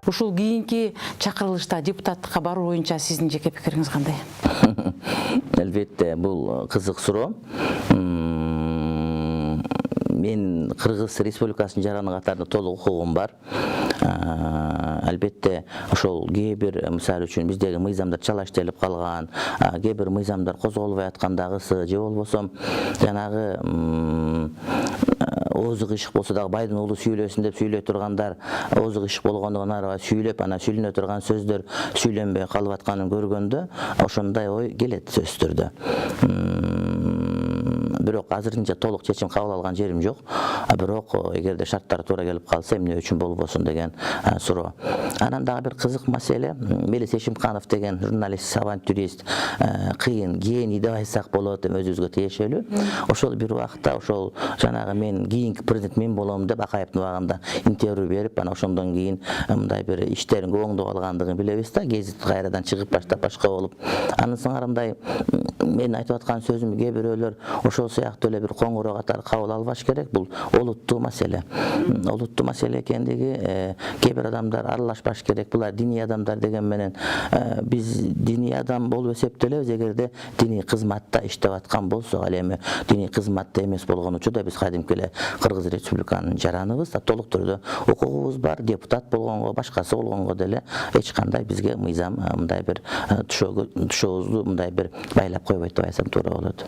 ушул кийинки чакырылышта депутаттыкка баруу боюнча сиздин жеке пикириңиз кандай? Elbette бул кызык суроо. Мен Кыргыз Республикасынын жараны катарында толук укугум бар. Албетте ошол кээ бир мисалы үчүн биздеги мыйзамдар чалаштелип калган, кээ бир мыйзамдар козголбой аткандагысы же болбосо жанагы оозук ишик болсо дагы байдын уулу сүйлөсүн деп сүйлөй тургандар оозук ишик болгондугун арабай сүйлөп анан сүйлөнө турган сөздөр сүйлөнбөй калып атканын көргөндө ошондой ой келет сөзсүз түрдө. Бирок азырынча толук чечим кабыл алган жерим жок. Бирок эгерде шарттар туура келип калса эмне үчүн болбосун деген суроо. Анан дагы бир кызык маселе, Мелис Эшимканов деген журналист, авантюрист, кыйын гений деп айтсак болот, өзүбүзгө тиешелүү. Ошол бир убакта ошол жанагы мен кийинки президент мен болом деп Акаевдин убагында интервью берип, анан ошондон кийин мындай бир иштерин оңдоп алгандыгын билебиз да, гезит кайрадан чыгып баштап башка болуп. Анын сыңарындай мен айтып аткан сөзүм кээ бирөөлөр ошол сыяктуу эле бир коңгуроо катары кабыл албаш керек. Бул олуттуу маселе. Олуттуу маселе экендиги кээ бир адамдар аралашпаш керек. Булар диний адамдар деген менен биз диний адам болуп эсептелебиз эгерде диний кызматта иштеп аткан болсок. Ал эми диний кызматта эмес болгон учурда биз кадимки эле Кыргыз Республиканын жараныбыз, толук түрдө укугубуз бар. Депутат болгонго, башкасы болгонго деле эч кандай бизге мыйзам мындай бир тушообузду мындай бир байлап койбойт деп айтсам туура болот.